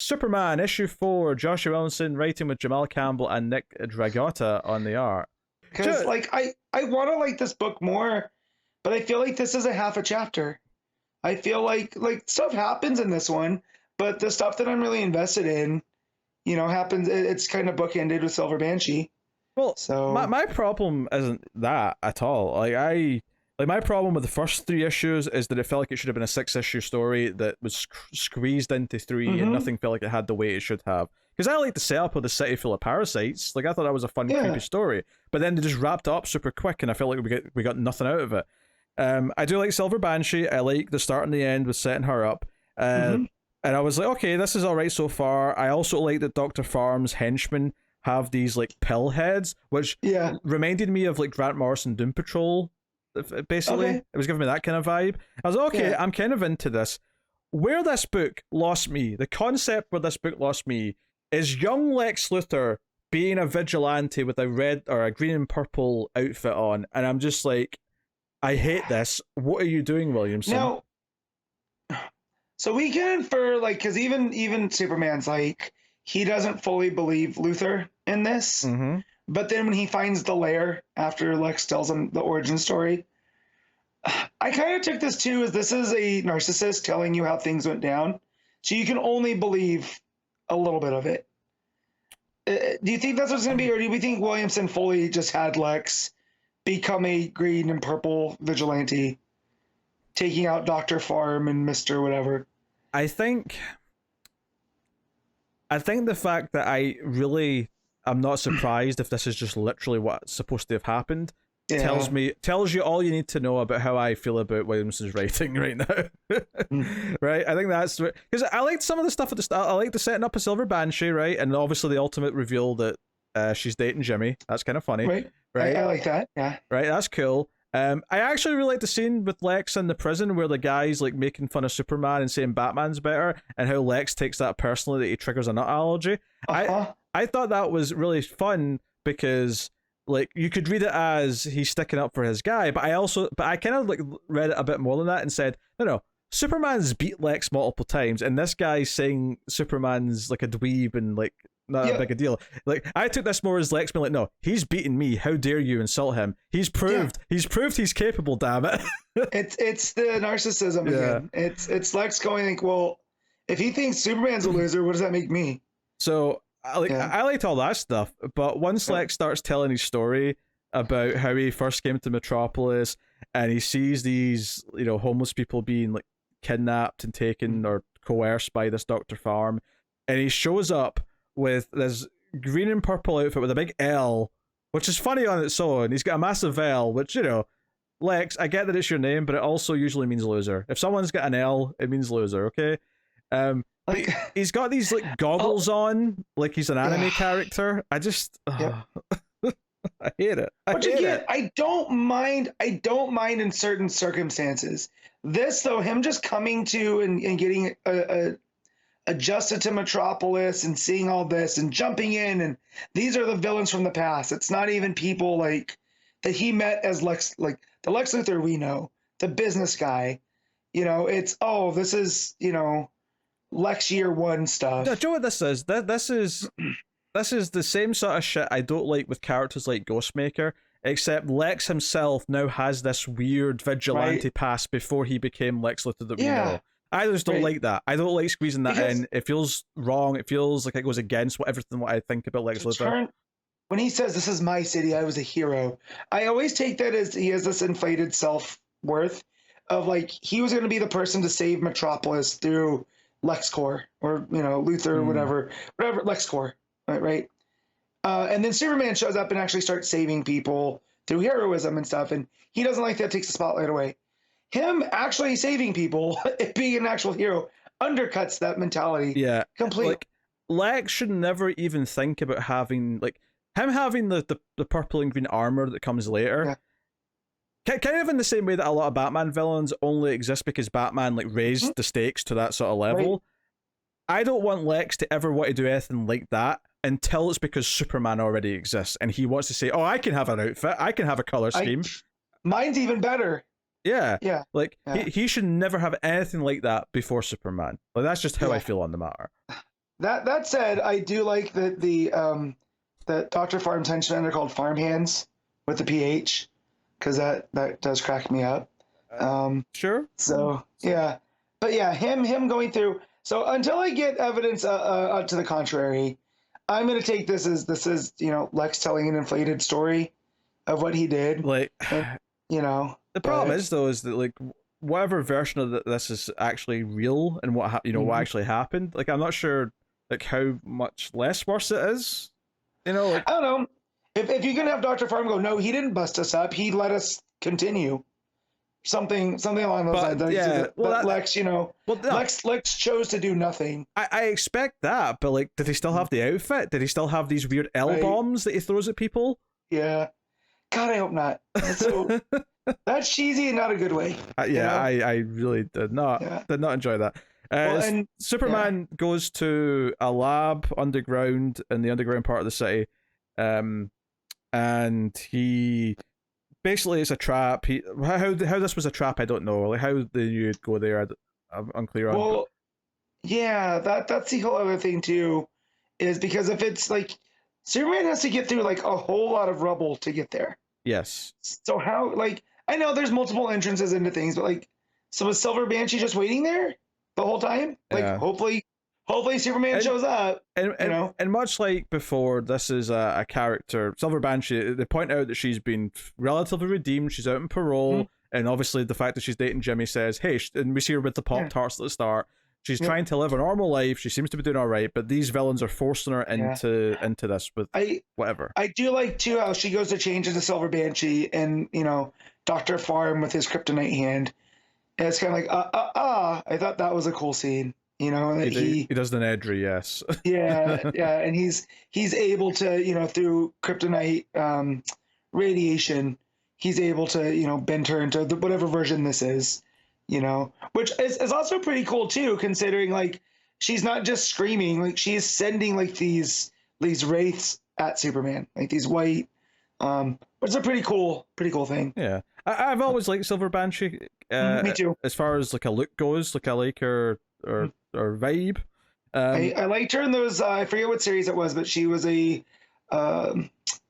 Superman issue 4, Joshua Williamson writing with Jamal Campbell and Nick Dragotta on the art. Because like I want to like this book more, but I feel like this is a half a chapter. I feel like stuff happens in this one, but the stuff that I'm really invested in, happens. It's kind of bookended with Silver Banshee. Well, so my problem isn't that at all. My problem with the first 3 issues is that it felt like it should have been a 6-issue story that was squeezed into 3, and nothing felt like it had the weight it should have. Because I like the setup of the city full of parasites. Like, I thought that was a fun, creepy story. But then they just wrapped it up super quick, and I felt like we got nothing out of it. I do like Silver Banshee. I like the start and the end with setting her up. And I was like, okay, this is all right so far. I also like that Dr. Farm's henchmen have these like pill heads, which reminded me of like Grant Morrison Doom Patrol. Basically, it was giving me that kind of vibe. I was like, okay, I'm kind of into this. Where this book lost me, the concept where this book lost me, is young Lex Luthor being a vigilante with a red or a green and purple outfit on, and I'm just like, I hate this. What are you doing, Williamson? Now, so we can infer, like, because even Superman's like, he doesn't fully believe Luthor in this. But then when he finds the lair after Lex tells him the origin story, I kind of took this too as this is a narcissist telling you how things went down. So you can only believe a little bit of it. Do you think that's what's going to be? Or do we think Williamson fully just had Lex become a green and purple vigilante, taking out Dr. Farm and Mr. whatever? I think the fact that I'm not surprised if this is just literally what's supposed to have happened. Tells you all you need to know about how I feel about Williamson's writing right now. Right? I think that's because I liked some of the stuff at the start. I like the setting up of Silver Banshee, right? And obviously the ultimate reveal that she's dating Jimmy. That's kind of funny. Right? I like that. Yeah. Right, that's cool. I actually really like the scene with Lex in the prison where the guy's like making fun of Superman and saying Batman's better, and how Lex takes that personally that he triggers a nut allergy. I thought that was really fun because like you could read it as he's sticking up for his guy, but I kind of like read it a bit more than that and said, no, Superman's beat Lex multiple times, and this guy's saying Superman's like a dweeb and like not a big a deal. Like I took this more as Lex being like, no, he's beaten me. How dare you insult him? He's proved he's capable. Damn it! it's the narcissism again. It's Lex going like, well, if he thinks Superman's a loser, what does that make me? So I liked all that stuff, but once Lex starts telling his story about how he first came to Metropolis and he sees these, homeless people being like kidnapped and taken or coerced by this Dr. Farm, and he shows up with this green and purple outfit with a big L, which is funny on its own. He's got a massive L, which, Lex, I get that it's your name, but it also usually means loser. If someone's got an L, it means loser, okay? He's got these like goggles on, like he's an anime character. I just I hate it. I don't mind in certain circumstances. This though, him just coming to and getting adjusted to Metropolis and seeing all this and jumping in, and these are the villains from the past. It's not even people like that he met as Lex, like the Lex Luthor we know, the business guy. This is Lex Year One stuff. No, do you know what this is? This is the same sort of shit I don't like with characters like Ghostmaker, except Lex himself now has this weird vigilante past before he became Lex Luthor that we know. I just don't like that. I don't like squeezing that in. It feels wrong. It feels like it goes against what I think about Lex Luthor. When he says, "This is my city, I was a hero," I always take that as he has this inflated self-worth of like he was going to be the person to save Metropolis through LexCorp or Luthor or whatever LexCorp, right? And then Superman shows up and actually starts saving people through heroism and stuff, and he doesn't like that. Takes the spotlight away. Him actually saving people, being an actual hero, undercuts that mentality. Yeah, completely. Like Lex should never even think about having him having the purple and green armor that comes later. Yeah. Kind of in the same way that a lot of Batman villains only exist because Batman raised the stakes to that sort of level. Right. I don't want Lex to ever want to do anything like that until it's because Superman already exists and he wants to say, "Oh, I can have an outfit, I can have a color scheme. Mine's even better." Yeah. He should never have anything like that before Superman. That's just how I feel on the matter. That said, I do like that the Dr. Farm's henchmen are called farmhands with the PH, because that does crack me up. Sure. So yeah, but yeah, him going through. So until I get evidence to the contrary, I'm gonna take this as Lex telling an inflated story of what he did. Like, and, the problem is though is that like whatever version of this is actually real and what what actually happened. Like, I'm not sure like how much less worse it is. Like, I don't know. If you can have Dr. Farm go, no, he didn't bust us up. He let us continue. Something along those lines. Yeah, Lex, no. Lex chose to do nothing. I expect that, but like, did he still have the outfit? Did he still have these weird L bombs that he throws at people? Yeah. God, I hope not. That's cheesy and not a good way. I really did not enjoy that. Superman goes to a lab underground in the underground part of the city, and he basically it's a trap. How this was a trap, I don't know. Like, how you'd go there, I'm unclear on. Well, yeah, that's the whole other thing too, is because if it's like Superman has to get through like a whole lot of rubble to get there. Yes. So how, like, I know there's multiple entrances into things, but like, so was Silver Banshee just waiting there the whole time? Like, hopefully Superman shows up. And much like before, this is a character, Silver Banshee. They point out that she's been relatively redeemed. She's out on parole, and obviously the fact that she's dating Jimmy says, "Hey," and we see her with the Pop-Tarts at the start. She's trying to live a normal life. She seems to be doing all right, but these villains are forcing her into this with whatever. I do like too how she goes to change into Silver Banshee, and Dr. Farm with his kryptonite hand. And it's kind of like I thought that was a cool scene. That he does the Nedry, yes. yeah, and he's able to through kryptonite radiation, he's able to bend her into whatever version this is. Which is also pretty cool too, considering like she's not just screaming, like she's sending like these wraiths at Superman, like these white, which is a pretty cool thing. Yeah, I've always liked Silver Banshee. Me too. As far as like a look goes, like I like her or vibe. I liked her in those. I forget what series it was, but she was a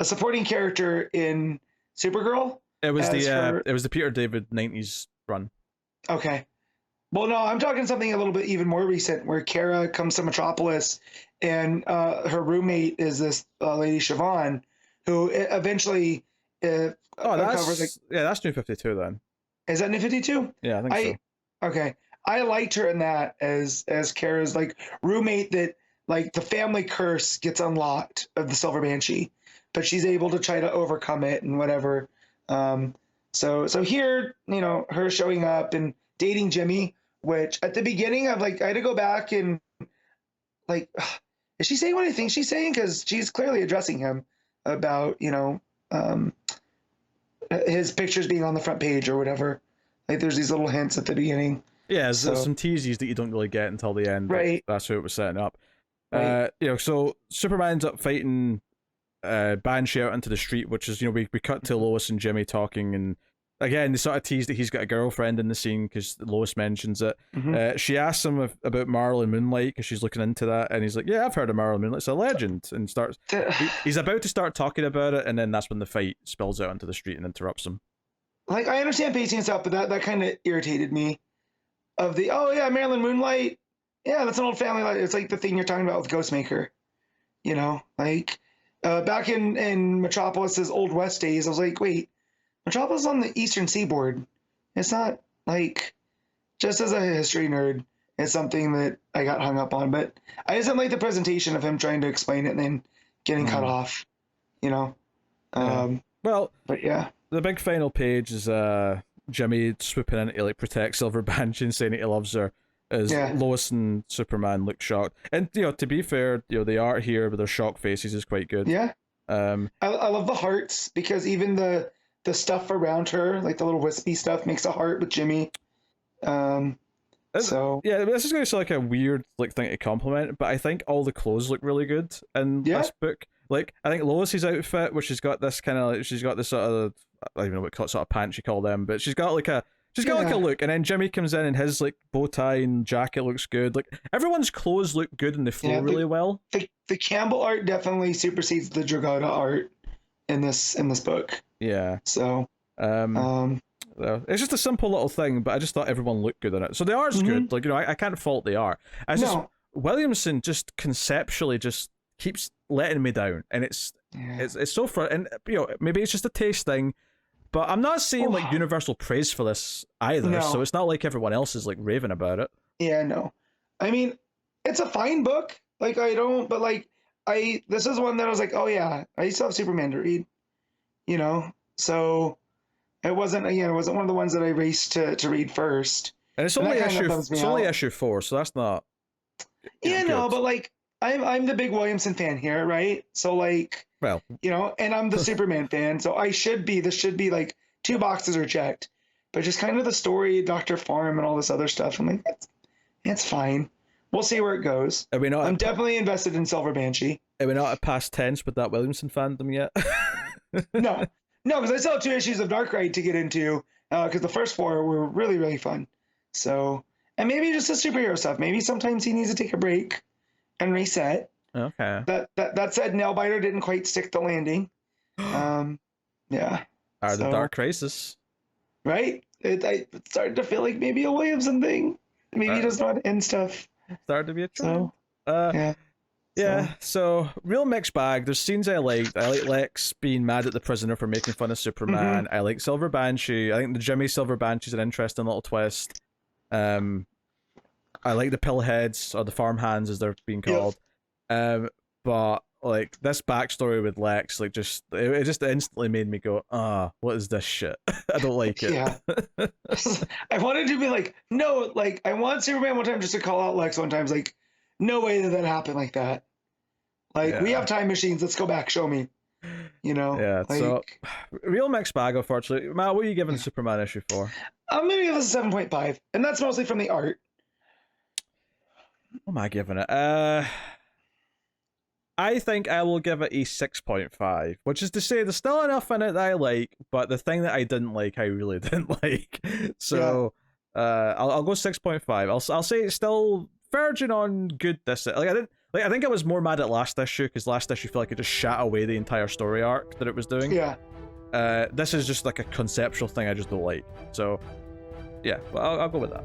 supporting character in Supergirl. It was the Peter David 90s run. Okay. Well, no, I'm talking something a little bit even more recent, where Kara comes to Metropolis, and her roommate is this lady Siobhan, who eventually that's New 52 then. Is that New 52? Yeah, I think so. Okay. I liked her in that as Kara's like roommate, that like the family curse gets unlocked of the Silver Banshee, but she's able to try to overcome it and whatever. So here, her showing up and dating Jimmy, which at the beginning I had to go back and like, is she saying what I think she's saying? Because she's clearly addressing him about, his pictures being on the front page or whatever. Like, there's these little hints at the beginning. Yeah, there's some teases that you don't really get until the end. Right. That's who it was setting up. Right. So Superman's up fighting Banshee out into the street, which is, we cut to Lois and Jimmy talking, and again, they sort of tease that he's got a girlfriend in the scene because Lois mentions it. She asks him about Marilyn Moonlight because she's looking into that, and he's like, "Yeah, I've heard of Marilyn Moonlight. It's a legend." And starts he's about to start talking about it, and then that's when the fight spills out into the street and interrupts him. Like, I understand pacing and stuff, but that kind of irritated me. Of the Marilyn Moonlight, that's an old family life. It's like the thing you're talking about with Ghostmaker, like back in Metropolis's Old West days. I was like, wait. Metropolis is on the eastern seaboard. It's not like, just as a history nerd, it's something that I got hung up on. But I just didn't like the presentation of him trying to explain it and then getting cut off, Well, but yeah. The big final page is Jimmy swooping in to like protect Silver Banshee and saying he loves her. As Lois and Superman look shocked. And to be fair, the art here with their shocked faces is quite good. Yeah. I love the hearts, because even the stuff around her, like the little wispy stuff, makes a heart with Jimmy. This is going to sound like a weird thing to compliment, but I think all the clothes look really good in this book. Like, I think Lois's outfit, where she's got this kind of she's got this sort of, I don't even know what sort of pants you call them, but she's got She's got like a look, and then Jimmy comes in and his like bow tie and jacket looks good. Like everyone's clothes look good and they flow really well. The Campbell art definitely supersedes the Dragotta art in this book. Yeah. So it's just a simple little thing, but I just thought everyone looked good in it. So the art's good. Like, you know, I can't fault the art. Just Williamson just conceptually just keeps letting me down, and it's so far. And you know, maybe it's just a taste thing. But I'm not seeing like universal praise for this either, so it's not like everyone else is like raving about it. Yeah, no. I mean, it's a fine book. Like this is one that I was like, oh yeah, I used to have Superman to read, you know. So it wasn't one of the ones that I raced to read first. And it's only issue 4, so that's not. Yeah, no, but like I'm the big Williamson fan here, right? So like, well, you know, and I'm the Superman fan, so this should be like 2 boxes are checked. But just kind of the story, Dr. Farm and all this other stuff, I'm like, it's fine. We'll see where it goes. I'm definitely invested in Silver Banshee. Are we not at past tense with that Williamson fandom yet? No, because I still have 2 issues of Darkrai to get into, because the first 4 were really, really fun. So, and maybe just the superhero stuff. Maybe sometimes he needs to take a break and reset. Okay. That said, Nailbiter didn't quite stick the landing. Yeah. The Dark Crisis. Right? It started to feel like maybe a Williamson thing. Maybe he does not end stuff. Started to be a trend. So, yeah. So real mixed bag. There's scenes I liked. I like Lex being mad at the prisoner for making fun of Superman. I like Silver Banshee. I think the Jimmy Silver Banshee's an interesting little twist. I like the pillheads, or the farmhands as they're being called. But like this backstory with Lex, like it just instantly made me go, what is this shit? I don't like it. Yeah. I wanted to be like, no, like I want Superman one time just to call out Lex one time. It's like, no way that happened like that. Like we have time machines. Let's go back. Show me. You know. Yeah. Like, so real mixed bag, unfortunately. Matt, what are you giving Superman issue 4? I'm gonna give this a 7.5, and that's mostly from the art. What am I giving it? I think I will give it a 6.5, which is to say there's still enough in it that I like, but the thing that I didn't like, I really didn't like. So I'll go 6.5. I'll say it's still verging on good. I think I was more mad at last issue, because last issue felt like it just shat away the entire story arc that it was doing. Yeah. This is just like a conceptual thing I just don't like. So yeah, well, I'll go with that.